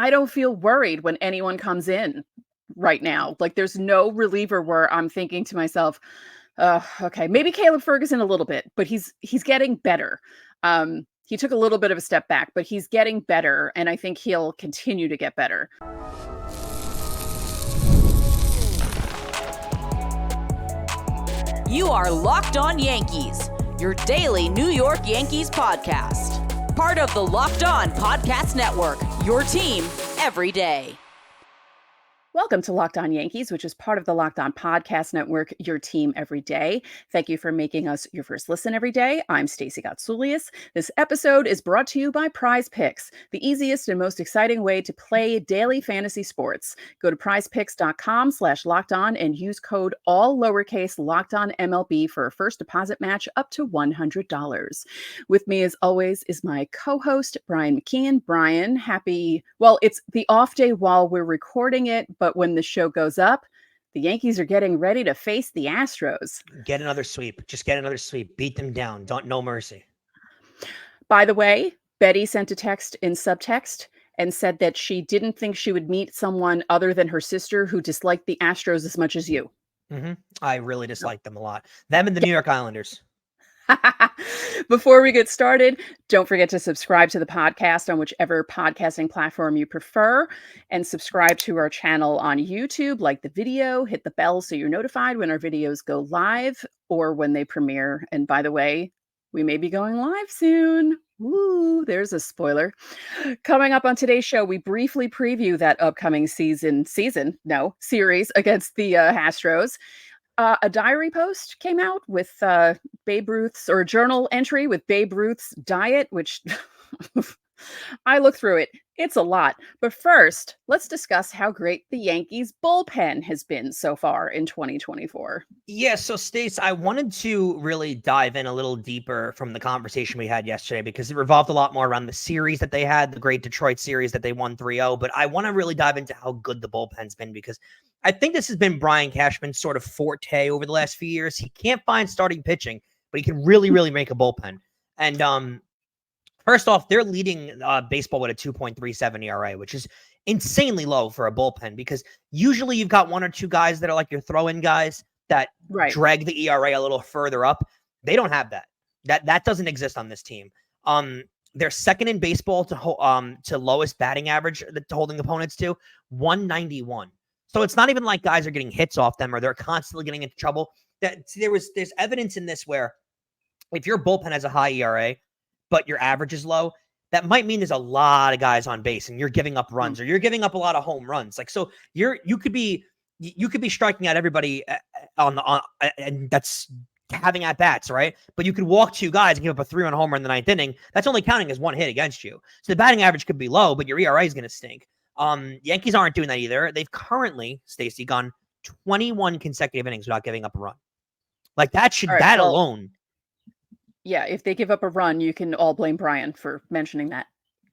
I don't feel worried when anyone comes in right now. Like there's no reliever where I'm thinking to myself, okay, maybe Caleb Ferguson a little bit, but he's getting better. He took a little bit of a step back, but he's getting better, and I think he'll continue to get better. You are Locked On Yankees, your daily New York Yankees podcast. Part of the Locked On Podcast Network, your team every day. Welcome to Locked On Yankees, which is part of the Locked On Podcast Network, your team every day. Thank you for making us your first listen every day. I'm Stacey Gotsoulias. This episode is brought to you by Prize Picks, the easiest and most exciting way to play daily fantasy sports. Go to prizepicks.com/lockedon and use code all lowercase LOCKEDONMLB for a first deposit match up to $100. With me, as always, is my co-host, Brian McKeon. Brian, it's the off day while we're recording it, but when the show goes up, the Yankees are getting ready to face the Astros. Get another sweep. Just get another sweep. Beat them down. No mercy. By the way, Betty sent a text in subtext and said that she didn't think she would meet someone other than her sister who disliked the Astros as much as you. Mm-hmm. I really dislike them a lot. Them and the New York Islanders. Before we get started, don't forget to subscribe to the podcast on whichever podcasting platform you prefer, and subscribe to our channel on YouTube. Like the video, hit the bell so you're notified when our videos go live or when they premiere. And by the way, we may be going live soon. Woo, there's a spoiler. Coming up on today's show, we briefly preview that upcoming series against the Astros. A diary post came out with Babe Ruth's, or a journal entry with Babe Ruth's diet, which I looked through it. It's a lot. But first, let's discuss how great the Yankees bullpen has been so far in 2024. Yeah, so Stace, I wanted to really dive in a little deeper from the conversation we had yesterday because it revolved a lot more around the series that they had, the great Detroit series that they won 3-0. But I want to really dive into how good the bullpen's been because I think this has been Brian Cashman's sort of forte over the last few years. He can't find starting pitching, but he can really, really make a bullpen. And first off, they're leading baseball with a 2.37 ERA, which is insanely low for a bullpen because usually you've got one or two guys that are like your throw-in guys that drag the ERA a little further up. They don't have that. That doesn't exist on this team. They're second in baseball to lowest batting average to holding opponents to 191. So it's not even like guys are getting hits off them or they're constantly getting into trouble. There's evidence in this where if your bullpen has a high ERA, but your average is low, that might mean there's a lot of guys on base and you're giving up runs or you're giving up a lot of home runs. Like, so you could be striking out everybody and that's having at bats, right? But you could walk two guys and give up a 3-run homer in the ninth inning. That's only counting as one hit against you. So the batting average could be low, but your ERA is going to stink. Yankees aren't doing that either. They've currently, Stacey, gone 21 consecutive innings without giving up a run. Like alone. Yeah, if they give up a run, you can all blame Brian for mentioning that.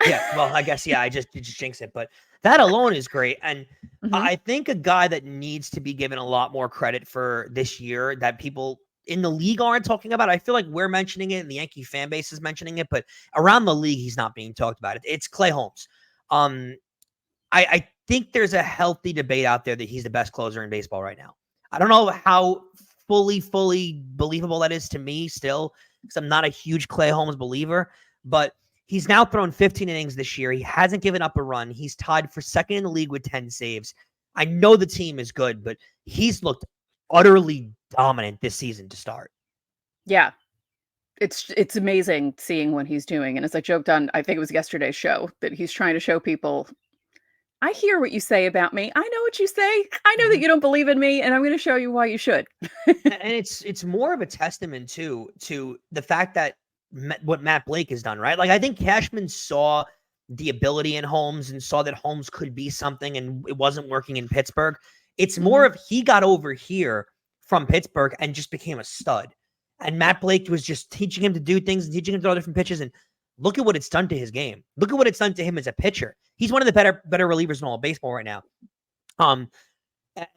Yeah, well, I guess, I just jinx it. But that alone is great. And I think a guy that needs to be given a lot more credit for this year that people in the league aren't talking about. I feel like we're mentioning it and the Yankee fan base is mentioning it, but around the league, he's not being talked about. It's Clay Holmes. I think there's a healthy debate out there that he's the best closer in baseball right now. I don't know how fully believable that is to me still, because I'm not a huge Clay Holmes believer, but he's now thrown 15 innings this year. He hasn't given up a run. He's tied for second in the league with 10 saves. I know the team is good, but he's looked utterly dominant this season to start. Yeah. It's amazing seeing what he's doing. And as I joked on, I think it was yesterday's show, that he's trying to show people, I hear what you say about me. I know what you say. I know that you don't believe in me, and I'm going to show you why you should. And it's more of a testament to the fact that what Matt Blake has done, right? Like, I think Cashman saw the ability in Holmes and saw that Holmes could be something, and it wasn't working in Pittsburgh. It's more of he got over here from Pittsburgh and just became a stud. And Matt Blake was just teaching him to do things and teaching him to throw different pitches. And look at what it's done to his game. Look at what it's done to him as a pitcher. He's one of the better relievers in all of baseball right now.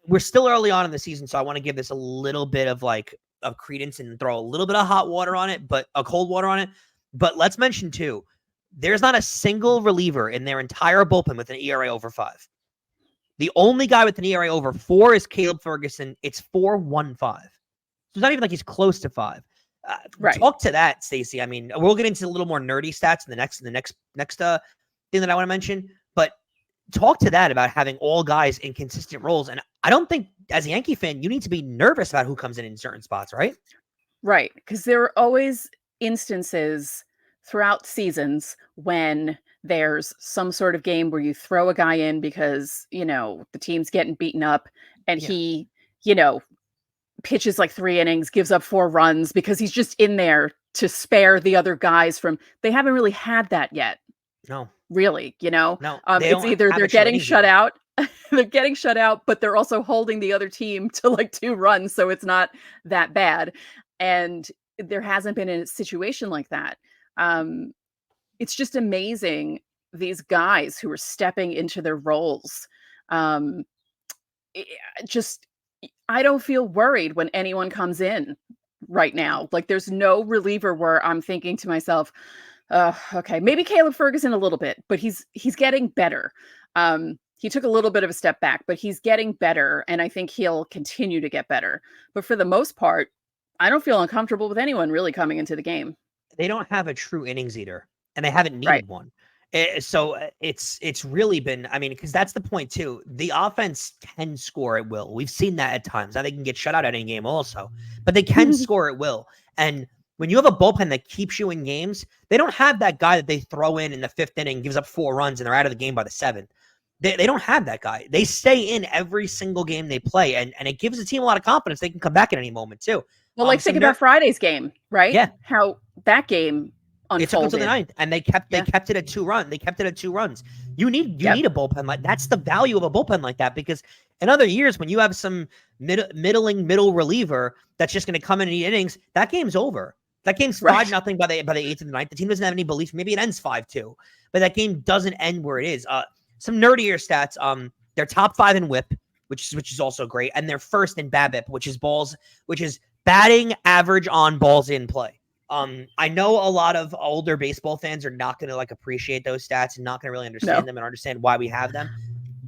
We're still early on in the season, so I want to give this a little bit of credence and throw a little bit of hot water on it, but a cold water on it. But let's mention too, There's not a single reliever in their entire bullpen with an ERA over 5. The only guy with an ERA over 4 is Caleb Ferguson. It's 4.15. So it's not even like he's close to 5. Right. Talk to that, Stacey. I mean, we'll get into a little more nerdy stats in the next thing that I want to mention. But talk to that about having all guys in consistent roles. And I don't think, as a Yankee fan, you need to be nervous about who comes in certain spots, right? Right. Because there are always instances throughout seasons when there's some sort of game where you throw a guy in because, the team's getting beaten up and he, pitches like 3 innings, gives up 4 runs because he's just in there to spare the other guys from. They haven't really had that yet. No. Really, No. It's either they're getting shut out, they're getting shut out, but they're also holding the other team to like 2 runs, so it's not that bad. And there hasn't been a situation like that. It's just amazing, these guys who are stepping into their roles. I don't feel worried when anyone comes in right now. Like, there's no reliever where I'm thinking to myself, okay, maybe Caleb Ferguson a little bit, but he's getting better. He took a little bit of a step back, but he's getting better, and I think he'll continue to get better. But for the most part, I don't feel uncomfortable with anyone really coming into the game. They don't have a true innings eater, and they haven't needed one. So it's really been, because that's the point too. The offense can score at will. We've seen that at times. Now they can get shut out at any game also, but they can score at will. And when you have a bullpen that keeps you in games, they don't have that guy that they throw in the 5th inning, gives up 4 runs, and they're out of the game by the 7th. They don't have that guy. They stay in every single game they play, and it gives the team a lot of confidence. They can come back at any moment too. Well, think about Friday's game, right? Yeah. How that game unfolded. It took until the 9th, and they kept it at 2 runs. They kept it at 2 runs. You need a bullpen like that's the value of a bullpen like that, because in other years when you have some middle reliever that's just going to come in and eat innings, that game's over. That game's 5-0 by the 8th and the 9th. The team doesn't have any belief. Maybe it ends 5-2, but that game doesn't end where it is. Some nerdier stats. They're top 5 in WHIP, which is also great, and they're first in BABIP, which is batting average on balls in play. I know a lot of older baseball fans are not going to appreciate those stats and not going to really understand them and understand why we have them.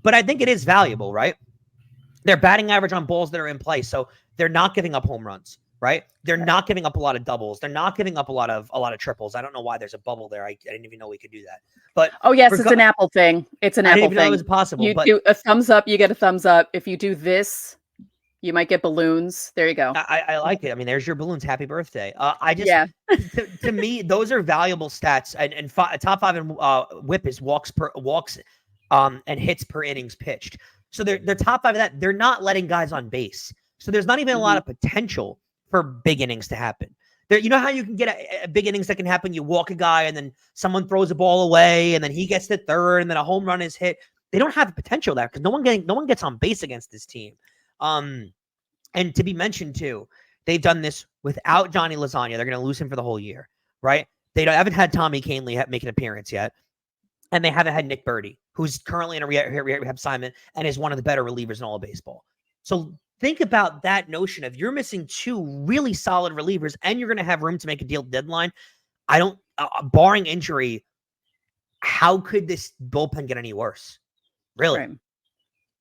But I think it is valuable, right? They're batting average on balls that are in play. So they're not giving up home runs, right? They're not giving up a lot of doubles. They're not giving up a lot of triples. I don't know why there's a bubble there. I didn't even know we could do that. But it's an Apple thing. It's an Apple thing. I didn't even know it was possible. You do a thumbs up, you get a thumbs up. If you do this, you might get balloons. There you go. I like it. There's your balloons. Happy birthday. To me, those are valuable stats. And top 5 in WHIP is walks and hits per innings pitched. So they're top 5 of that. They're not letting guys on base. So there's not even a lot of potential for big innings to happen. There, you know how you can get a big innings that can happen? You walk a guy and then someone throws a ball away and then he gets to third and then a home run is hit. They don't have the potential there because no one gets on base against this team. And to be mentioned too, they've done this without Johnny Lasagna. They're going to lose him for the whole year, right? They haven't had Tommy Kahnle make an appearance yet. And they haven't had Nick Birdie, who's currently in a rehab assignment and is one of the better relievers in all of baseball. So think about that notion of you're missing 2 really solid relievers and you're going to have room to make a deal deadline. Barring injury, how could this bullpen get any worse? Really? Right.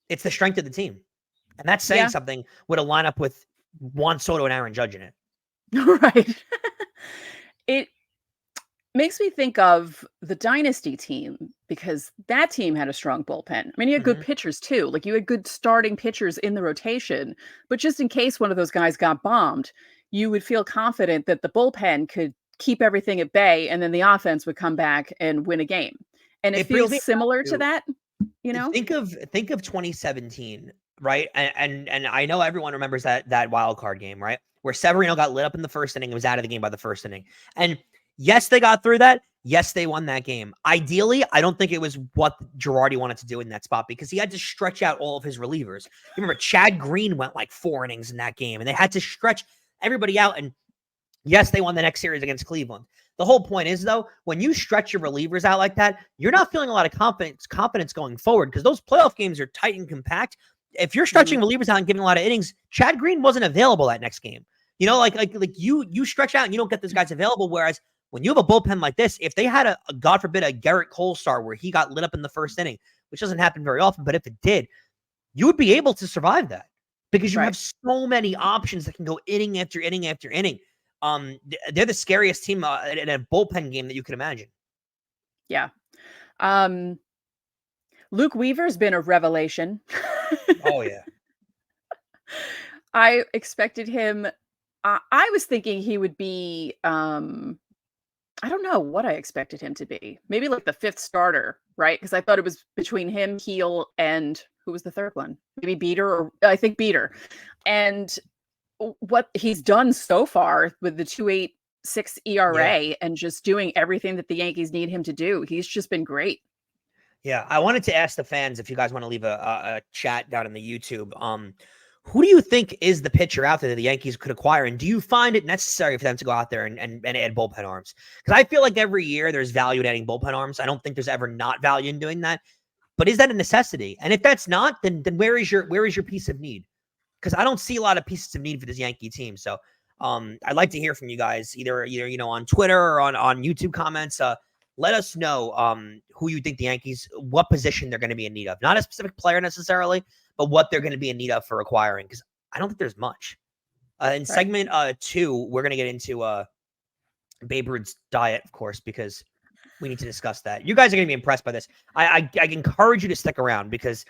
It's the strength of the team. And that's saying something with a lineup with Juan Soto and Aaron Judge in it. Right. It makes me think of the Dynasty team because that team had a strong bullpen. You had good pitchers too. You had good starting pitchers in the rotation. But just in case one of those guys got bombed, you would feel confident that the bullpen could keep everything at bay and then the offense would come back and win a game. And it feels similar to that, Think of 2017. Right. And I know everyone remembers that wild card game, right? Where Severino got lit up in the first inning and was out of the game by the first inning. And yes, they got through that. Yes, they won that game. Ideally, I don't think it was what Girardi wanted to do in that spot because he had to stretch out all of his relievers. You remember Chad Green went 4 innings in that game and they had to stretch everybody out. And yes, they won the next series against Cleveland. The whole point is, though, when you stretch your relievers out like that, you're not feeling a lot of confidence going forward because those playoff games are tight and compact. If you're stretching relievers out and giving a lot of innings, Chad Green wasn't available that next game. You stretch out and you don't get those guys available. Whereas When you have a bullpen like this, if they had a God forbid, a Garrett Cole start where he got lit up in the first inning, which doesn't happen very often, but if it did, you would be able to survive that because you have so many options that can go inning after inning after inning. They're the scariest team in a bullpen game that you can imagine. Yeah. Luke Weaver's been a revelation. Oh, yeah. I expected him. I was thinking he would be, I don't know what I expected him to be. Maybe like the fifth starter, right? Because I thought it was between him, Keel, and who was the third one? Maybe Beater, or I think Beater. And what he's done so far with the 2.86 ERA and just doing everything that the Yankees need him to do, he's just been great. Yeah, I wanted to ask the fans if you guys want to leave a chat down in the YouTube. Who do you think is the pitcher out there that the Yankees could acquire? And do you find it necessary for them to go out there and add bullpen arms? Because I feel like every year there's value in adding bullpen arms. I don't think there's ever not value in doing that. But is that a necessity? And if that's not, then where is your piece of need? Because I don't see a lot of pieces of need for this Yankee team. So I'd like to hear from you guys, either on Twitter or on YouTube comments. Let us know who you think the Yankees, what position they're going to be in need of. Not a specific player necessarily, but what they're going to be in need of for acquiring, because I don't think there's much. In segment 2, we're going to get into Babe Ruth's diet, of course, because we need to discuss that. You guys are going to be impressed by this. I encourage you to stick around because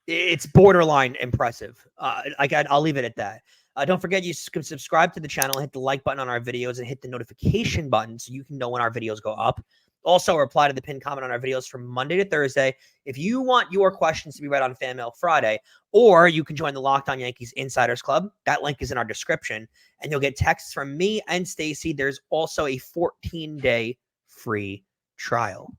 it's borderline impressive. I'll leave it at that. Don't forget, you can subscribe to the channel, hit the like button on our videos, and hit the notification button so you can know when our videos go up. Also, reply to the pinned comment on our videos from Monday to Thursday. If you want your questions to be read on Fan Mail Friday, or you can join the Locked On Yankees Insiders Club. That link is in our description, and you'll get texts from me and Stacey. There's also a 14-day free trial.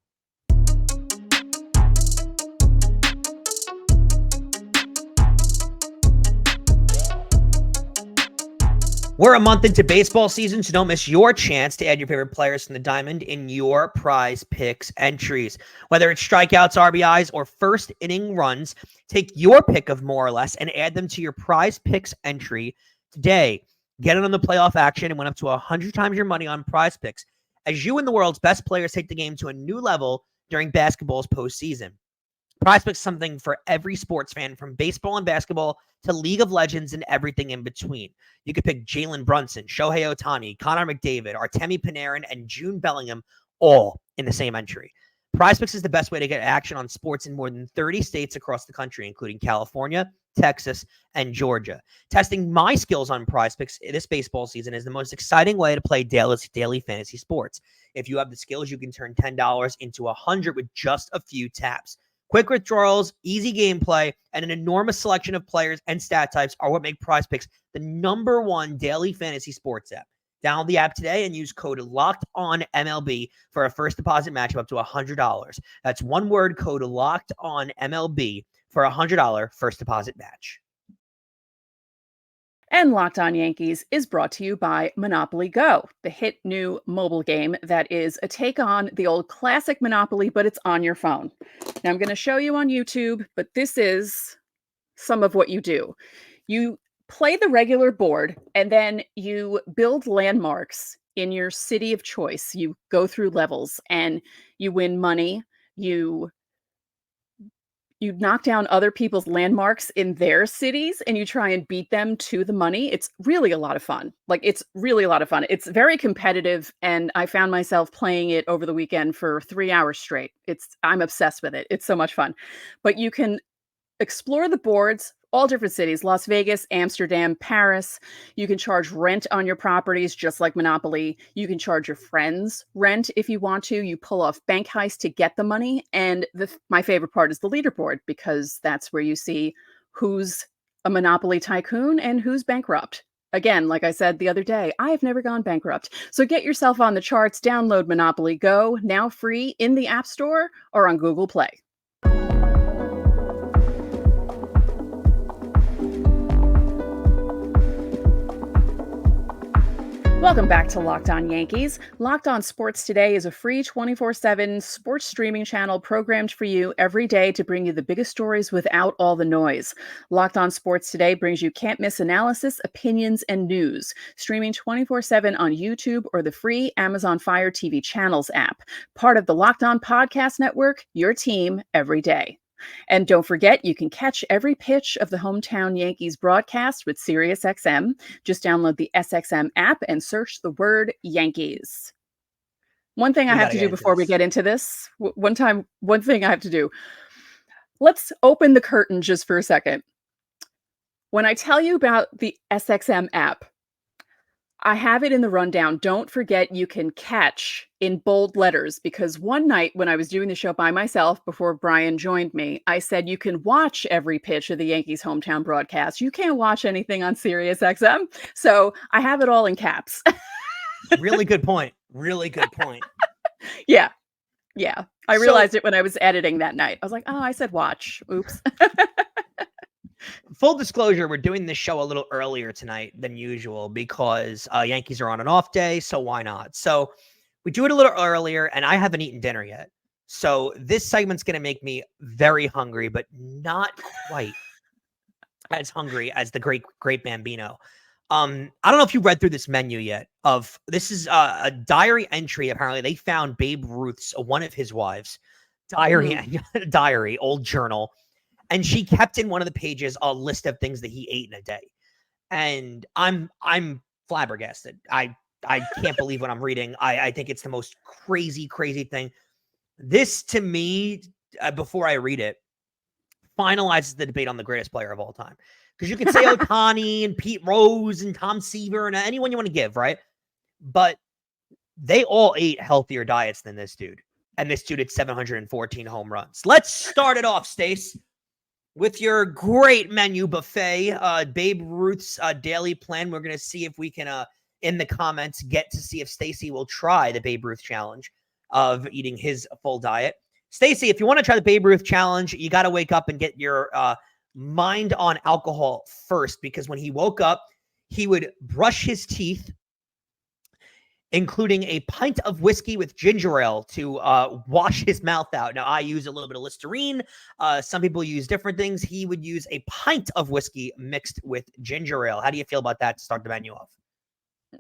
We're a month into baseball season, so don't miss your chance to add your favorite players from the diamond in your Prize Picks entries. Whether it's strikeouts, RBIs, or first inning runs, take your pick of more or less and add them to your Prize Picks entry today. Get in on the playoff action and win up to 100 times your money on Prize Picks as you and the world's best players take the game to a new level during basketball's postseason. Prize Picks is something for every sports fan, from baseball and basketball to League of Legends and everything in between. You could pick Jalen Brunson, Shohei Ohtani, Connor McDavid, Artemi Panarin, and June Bellingham all in the same entry. Prize Picks is the best way to get action on sports in more than 30 states across the country, including California, Texas, and Georgia. Testing my skills on Prize Picks this baseball season is the most exciting way to play daily fantasy sports. If you have the skills, you can turn $10 into $100 with just a few taps. Quick withdrawals, easy gameplay, and an enormous selection of players and stat types are what make Prize Picks the #1 daily fantasy sports app. Download the app today and use code LOCKEDONMLB for a first deposit match of up to $100. That's one word, code LOCKEDONMLB for a $100 first deposit match. And Locked On Yankees is brought to you by Monopoly Go, the hit new mobile game that is a take on the old classic Monopoly, but it's on your phone. Now, I'm going to show you on YouTube, but this is some of what you do. You play the regular board, and then you build landmarks in your city of choice. You go through levels, and you win money. You knock down other people's landmarks in their cities and you try and beat them to the money. It's really a lot of fun. It's really a lot of fun. It's very competitive, and I found myself playing it over the weekend for 3 hours straight. I'm obsessed with it. It's so much fun. But you can explore the boards, all different cities, Las Vegas, Amsterdam, Paris. You can charge rent on your properties, just like Monopoly. You can charge your friends rent if you want to. You pull off bank heists to get the money. And my favorite part is the leaderboard, because that's where you see who's a Monopoly tycoon and who's bankrupt. Again, like I said the other day, I have never gone bankrupt. So get yourself on the charts. Download Monopoly Go, now free in the App Store or on Google Play. Welcome back to Locked On Yankees. Locked On Sports Today is a free 24/7 sports streaming channel programmed for you every day to bring you the biggest stories without all the noise. Locked On Sports Today brings you can't-miss analysis, opinions, and news, streaming 24/7 on YouTube or the free Amazon Fire TV Channels app. Part of the Locked On Podcast Network, your team every day. And don't forget, you can catch every pitch of the hometown Yankees broadcast with SiriusXM. Just download the SXM app and search the word Yankees. One thing I have to do before we get into this, one thing I have to do. Let's open the curtain just for a second. When I tell you about the SXM app, I have it in the rundown. Don't forget you can catch in bold letters, because one night when I was doing the show by myself before Brian joined me, I said you can watch every pitch of the Yankees hometown broadcast. You can't watch anything on SiriusXM. So I have it all in caps. Really good point. Really good point. Yeah. I realized it when I was editing that night. I was like, oh, I said watch. Oops. Full disclosure, we're doing this show a little earlier tonight than usual because Yankees are on an off day, so why not? So we do it a little earlier, and I haven't eaten dinner yet. So this segment's going to make me very hungry, but not quite as hungry as the great Bambino. I don't know if you read through this menu yet. This is a diary entry. Apparently, they found Babe Ruth's, one of his wives, diary, old journal. And she kept in one of the pages a list of things that he ate in a day. And I'm flabbergasted. I can't believe what I'm reading. I think it's the most crazy thing. This, to me, before I read it, finalizes the debate on the greatest player of all time. Because you could say Ohtani and Pete Rose and Tom Seaver and anyone you want to give, right? But they all ate healthier diets than this dude. And this dude had 714 home runs. Let's start it off, Stace, with your great menu buffet, Babe Ruth's daily plan. We're going to see if we can, in the comments, get to see if Stacey will try the Babe Ruth challenge of eating his full diet. Stacey, if you want to try the Babe Ruth challenge, you got to wake up and get your mind on alcohol first, because when he woke up, he would brush his teeth, including a pint of whiskey with ginger ale to wash his mouth out. Now, I use a little bit of Listerine. Some people use different things. He would use a pint of whiskey mixed with ginger ale. How do you feel about that to start the menu off?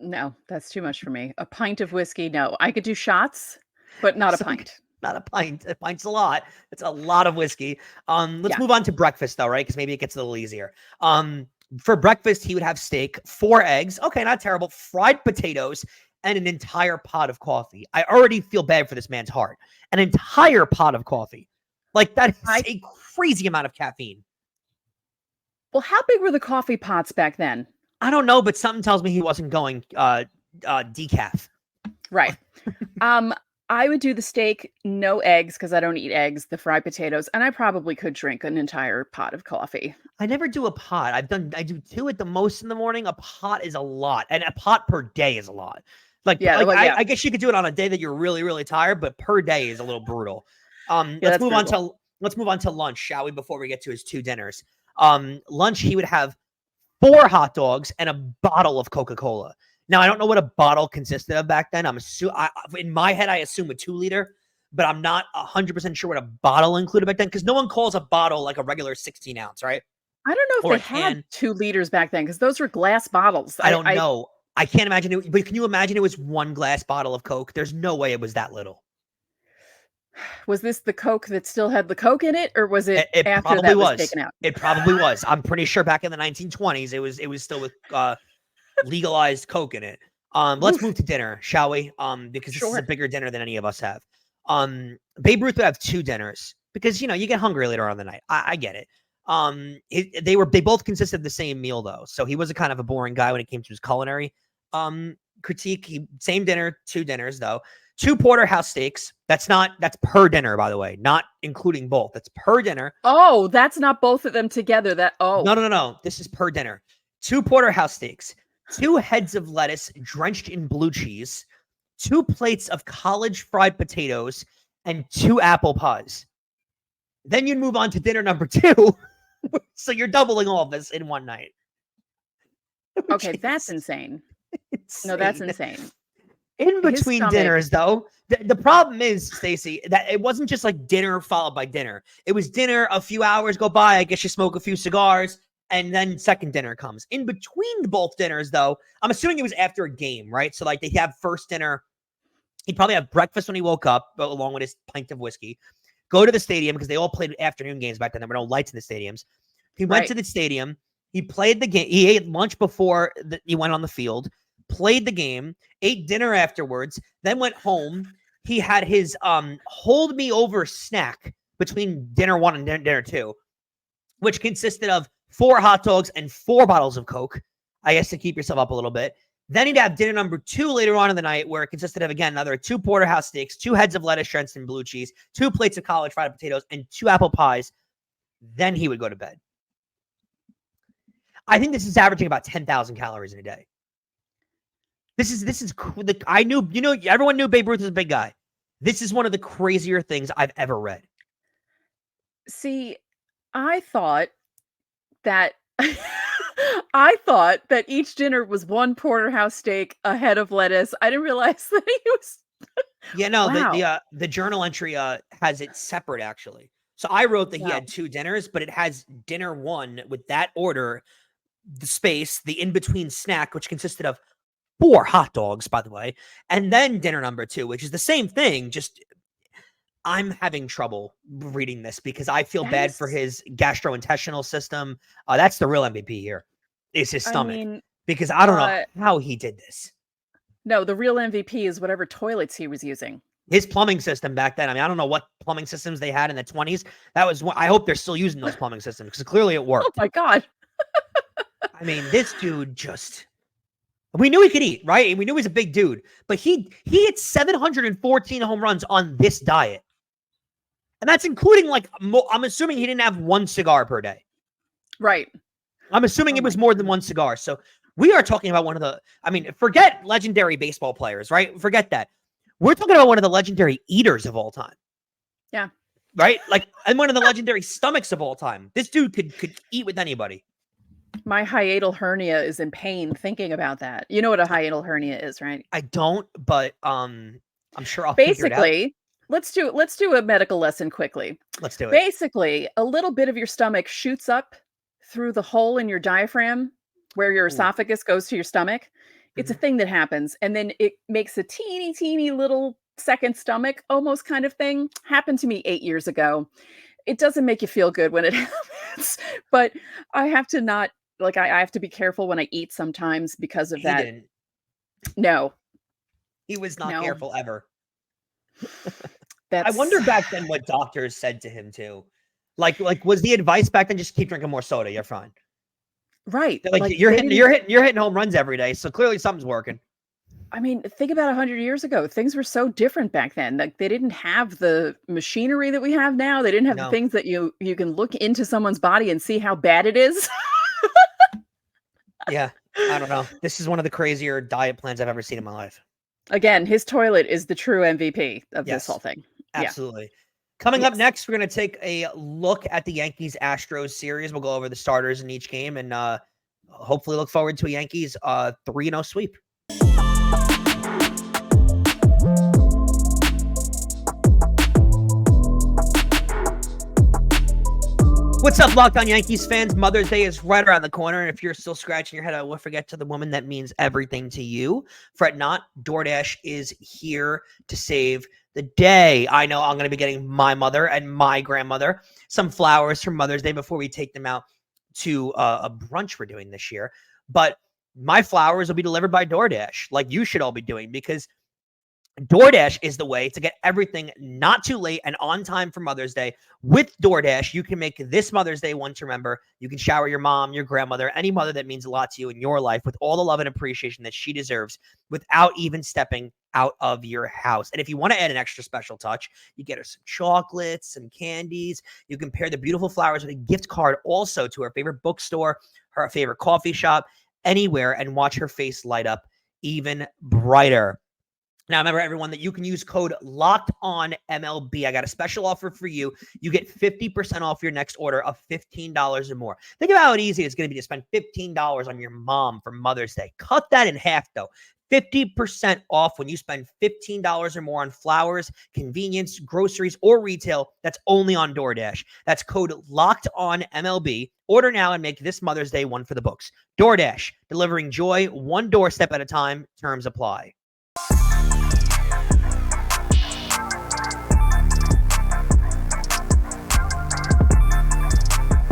No, that's too much for me. A pint of whiskey, no. I could do shots, but not a pint. Not a pint. A pint's a lot. It's a lot of whiskey. Let's move on to breakfast, though, right? Because maybe it gets a little easier. For breakfast, he would have steak, 4 eggs. Okay, not terrible. Fried potatoes, and an entire pot of coffee. I already feel bad for this man's heart. An entire pot of coffee. Like, that is a crazy amount of caffeine. Well, how big were the coffee pots back then? I don't know, but something tells me he wasn't going decaf. Right. I would do the steak, no eggs, because I don't eat eggs, the fried potatoes, and I probably could drink an entire pot of coffee. I never do a pot. I do 2 at the most in the morning. A pot is a lot, and a pot per day is a lot. I guess you could do it on a day that you're really, really tired, but per day is a little brutal. Let's move on to lunch, shall we? Before we get to his 2 dinners. Lunch, he would have 4 hot dogs and a bottle of Coca-Cola. Now, I don't know what a bottle consisted of back then. In my head, I assume a 2-liter, but I'm not 100% sure what a bottle included back then, because no one calls a bottle like a regular 16-ounce, right? I don't know if they had 2 liters back then, because those were glass bottles. I don't know. I can't imagine it, but can you imagine it was 1 glass bottle of Coke? There's no way it was that little. Was this the Coke that still had the Coke in it, or was it after that was taken out? It probably was. I'm pretty sure back in the 1920s, it was still with legalized Coke in it. Let's move to dinner, shall we? Because this is a bigger dinner than any of us have. Babe Ruth would have 2 dinners because, you get hungry later on in the night. I get it. They both consisted of the same meal, though. So he was a kind of a boring guy when it came to his culinary critique. Same dinner, 2 dinners, though. 2 porterhouse steaks. That's per dinner, by the way, not including both. That's per dinner. Oh, that's not both of them together. No. This is per dinner. 2 porterhouse steaks, 2 heads of lettuce drenched in blue cheese, 2 plates of college fried potatoes, and 2 apple pies. Then you'd move on to dinner number 2. So you're doubling all of this in one night. Okay, that's insane. No, that's insane. In between dinners, though, the problem is, Stacey, that it wasn't just like dinner followed by dinner. It was dinner, a few hours go by, I guess you smoke a few cigars, and then second dinner comes. In between both dinners, though, I'm assuming it was after a game, right? So, like, they have first dinner. He'd probably have breakfast when he woke up, along with his pint of whiskey. Go to the stadium, because they all played afternoon games back then. There were no lights in the stadiums. He went to the stadium. He played the game. He ate lunch before he went on the field. Played the game, ate dinner afterwards, then went home. He had his hold me over snack between dinner 1 and dinner 2, which consisted of 4 hot dogs and 4 bottles of Coke, I guess, to keep yourself up a little bit. Then he'd have dinner number 2 later on in the night, where it consisted of, again, another 2 porterhouse steaks, 2 heads of lettuce drenched in blue cheese, 2 plates of college fried potatoes, and 2 apple pies. Then he would go to bed. I think this is averaging about 10,000 calories in a day. This is everyone knew Babe Ruth was a big guy. This is one of the crazier things I've ever read. See, I thought that each dinner was 1 porterhouse steak, a head of lettuce. I didn't realize that he was. Yeah, no, Wow. the journal entry has it separate, actually. So I wrote that he had 2 dinners, but it has dinner 1 with that order, the space, the in-between snack, which consisted of 4 hot dogs, by the way, and then dinner number 2, which is the same thing. Just, I'm having trouble reading this because I feel bad for his gastrointestinal system. That's the real MVP here, is his stomach. Because I don't know how he did this. No, the real MVP is whatever toilets he was using. His plumbing system back then. I mean, I don't know what plumbing systems they had in the 20s. That was I hope they're still using those plumbing systems, because clearly it worked. Oh my God. I mean, this dude just... We knew he could eat, right? And we knew he was a big dude. But he hit 714 home runs on this diet. And that's including, like, I'm assuming he didn't have 1 cigar per day. Right. I'm assuming it was more than 1 cigar. So we are talking about one of the... I mean, forget legendary baseball players, right? Forget that. We're talking about one of the legendary eaters of all time. Yeah. Right? Like, and one of the legendary stomachs of all time. This dude could eat with anybody. My hiatal hernia is in pain thinking about that. You know what a hiatal hernia is, right? I don't, but I'm sure I'll figure it out. Basically, let's do a medical lesson quickly. Let's do it. Basically, a little bit of your stomach shoots up through the hole in your diaphragm where your esophagus goes to your stomach. It's a thing that happens, and then it makes a teeny little second stomach almost kind of thing. Happened to me 8 years ago. It doesn't make you feel good when it happens, but I have to not... Like, I have to be careful when I eat sometimes because of that. Didn't. No. He was not careful ever. I wonder back then what doctors said to him, too. Like, was the advice back then just keep drinking more soda, you're fine? Right. Like you're hitting home runs every day, so clearly something's working. I mean, think about 100 years ago. Things were so different back then. Like, they didn't have the machinery that we have now. They didn't have the things that you can look into someone's body and see how bad it is. Yeah, I don't know. This is one of the crazier diet plans I've ever seen in my life. Again, his toilet is the true MVP of this whole thing. Absolutely. Coming up next, we're going to take a look at the Yankees Astros series. We'll go over the starters in each game and hopefully look forward to a Yankees 3-0 sweep. What's up, Locked On Yankees fans? Mother's Day is right around the corner, and if you're still scratching your head, I will forget to the woman that means everything to you. Fret not, DoorDash is here to save the day. I know I'm going to be getting my mother and my grandmother some flowers for Mother's Day before we take them out to a brunch we're doing this year. But my flowers will be delivered by DoorDash, like you should all be doing, because DoorDash is the way to get everything not too late and on time for Mother's Day. With DoorDash, you can make this Mother's Day one to remember. You can shower your mom, your grandmother, any mother that means a lot to you in your life with all the love and appreciation that she deserves without even stepping out of your house. And if you want to add an extra special touch, you get her some chocolates, some candies. You can pair the beautiful flowers with a gift card also to her favorite bookstore, her favorite coffee shop, anywhere, and watch her face light up even brighter. Now, remember, everyone, that you can use code Locked On MLB. I got a special offer for you. You get 50% off your next order of $15 or more. Think about how easy it's going to be to spend $15 on your mom for Mother's Day. Cut that in half, though. 50% off when you spend $15 or more on flowers, convenience, groceries, or retail. That's only on DoorDash. That's code Locked On MLB. Order now and make this Mother's Day one for the books. DoorDash, delivering joy one doorstep at a time. Terms apply.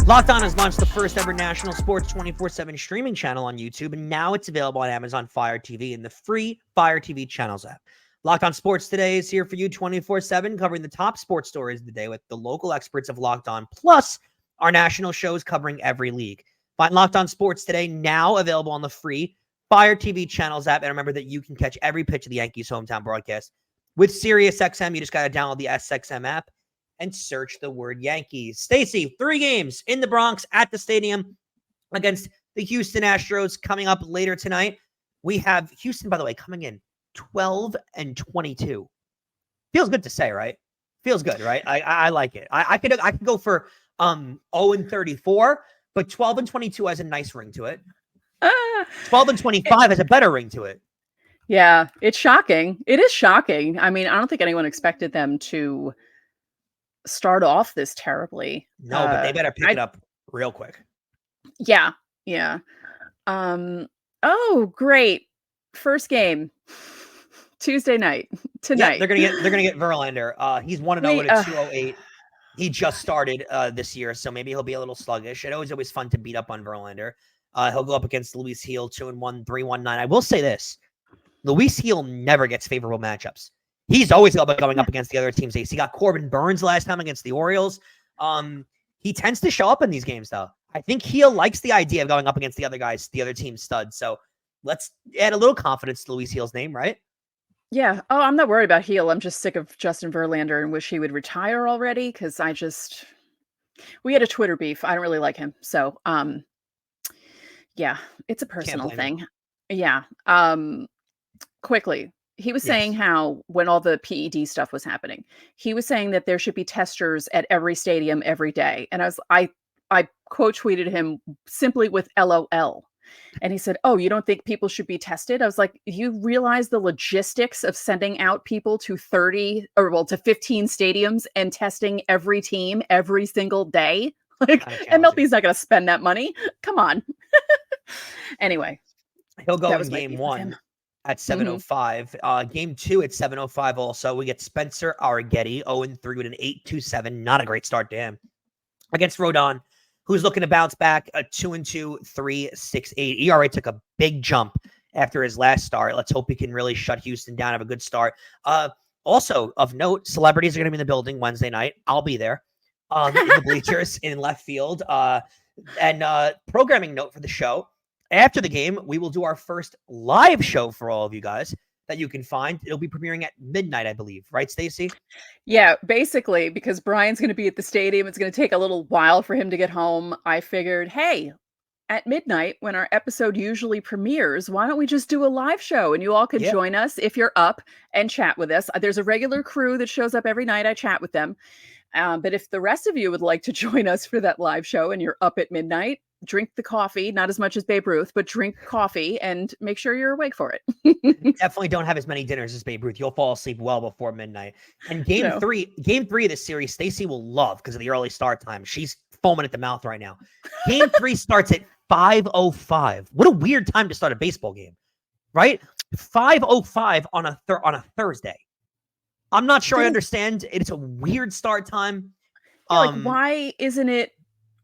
Locked On has launched the first ever national sports 24/7 streaming channel on YouTube, and now it's available on Amazon Fire TV and the free Fire TV channels app. Locked On Sports Today is here for you 24/7, covering the top sports stories of the day with the local experts of Locked On, plus our national shows covering every league. Find Locked On Sports Today now available on the free Fire TV channels app, and remember that you can catch every pitch of the Yankees hometown broadcast with SiriusXM. You just got to download the SXM app and search the word Yankees. Stacey, 3 games in the Bronx at the stadium against the Houston Astros coming up later tonight. We have Houston, by the way, coming in 12-22. Feels good to say, right? Feels good, right? I like it. I could go for 0-34, but 12-22 has a nice ring to it. 12-25 has a better ring to it. Yeah, it's shocking. It is shocking. I mean, I don't think anyone expected them to start off this terribly. No, but they better pick it up real quick. Yeah. Oh, great. First game Tuesday night tonight. Yeah, they're gonna get Verlander. He's 1-0 with a 2.08. He just started this year, so maybe he'll be a little sluggish. It always fun to beat up on Verlander. He'll go up against Luis Gil, 2-1, 3-1-9. I will say this: Luis Gil never gets favorable matchups. He's always going up against the other team's ace. He got Corbin Burns last time against the Orioles. He tends to show up in these games, though. I think Gil likes the idea of going up against the other guys, the other team's studs. So let's add a little confidence to Luis Gil's name, right? Yeah. Oh, I'm not worried about Gil. I'm just sick of Justin Verlander and wish he would retire already, because we had a Twitter beef. I don't really like him. So, yeah, it's a personal thing. Yeah. Quickly. He was saying how when all the PED stuff was happening, he was saying that there should be testers at every stadium every day. And I quote tweeted him simply with LOL. And he said, "Oh, you don't think people should be tested?" I was like, "You realize the logistics of sending out people to 15 stadiums and testing every team every single day? Like, MLB's not going to spend that money. Come on." Anyway, he'll go in game 1 at 7:05. Game 2 at 7:05 also. We get Spencer Arrighetti, 0-3 with an 8.27. Not a great start to him. Against Rodon, who's looking to bounce back, a 2-2, 3.68. ERA took a big jump after his last start. Let's hope he can really shut Houston down, have a good start. Also, of note, celebrities are going to be in the building Wednesday night. I'll be there in the bleachers in left field. And programming note for the show. After the game, we will do our first live show for all of you guys that you can find. It'll be premiering at midnight, I believe. Right, Stacey? Yeah, basically, because Brian's going to be at the stadium. It's going to take a little while for him to get home. I figured, hey, at midnight, when our episode usually premieres, why don't we just do a live show? And you all could join us if you're up and chat with us. There's a regular crew that shows up every night. I chat with them. But if the rest of you would like to join us for that live show and you're up at midnight, drink the coffee, not as much as Babe Ruth, but drink coffee and make sure you're awake for it. Definitely don't have as many dinners as Babe Ruth. You'll fall asleep well before midnight. And game three of this series, Stacey will love because of the early start time. She's foaming at the mouth right now. Game 3 starts at 5:05. What a weird time to start a baseball game, right? 5:05 on a Thursday. I'm not sure I understand. It's a weird start time. Like, why isn't it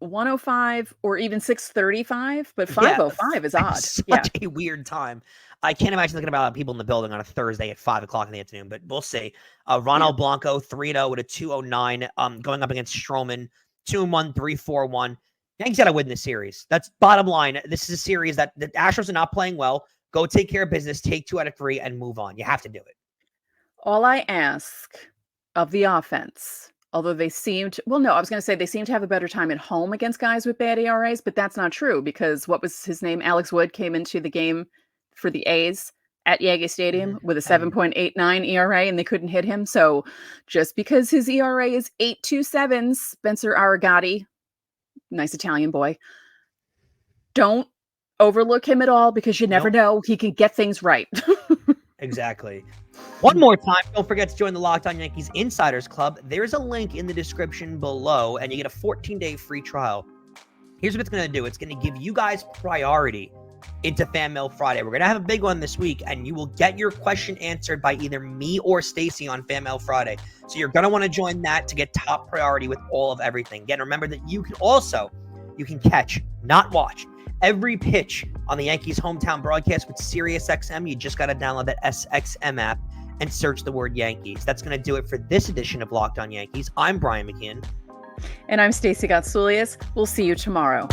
1:05 or even 6:35? But 5:05 is odd. Such a weird time. I can't imagine looking about people in the building on a Thursday at 5 o'clock in the afternoon, but we'll see. Ronald Blanco, 3-0 with a 2.09, going up against Stroman, 2-1, 3-4-1. Yankees got to win this series. That's bottom line. This is a series that the Astros are not playing well. Go take care of business, take 2 out of 3, and move on. You have to do it. All I ask of the offense, although they seem to, I was going to say they seem to have a better time at home against guys with bad ERAs, but that's not true because what was his name? Alex Wood came into the game for the A's at Yankee Stadium with a 7.89 ERA, and they couldn't hit him. So just because his ERA is 8.27, Spencer Aragati, nice Italian boy, don't overlook him at all, because you never know. He can get things right. Exactly. One more time, don't forget to join the Locked On Yankees Insiders Club. There's a link in the description below, and you get a 14-day free trial. Here's what it's going to do. It's going to give you guys priority into Fan Mail Friday. We're going to have a big one this week, and you will get your question answered by either me or Stacey on Fan Mail Friday. So you're going to want to join that to get top priority with all of everything. Again, remember that you can catch, not watch, every pitch on the Yankees hometown broadcast with SiriusXM. You just got to download that SXM app and search the word Yankees. That's going to do it for this edition of Locked On Yankees. I'm Brian McKeon. And I'm Stacey Gotsoulias. We'll see you tomorrow.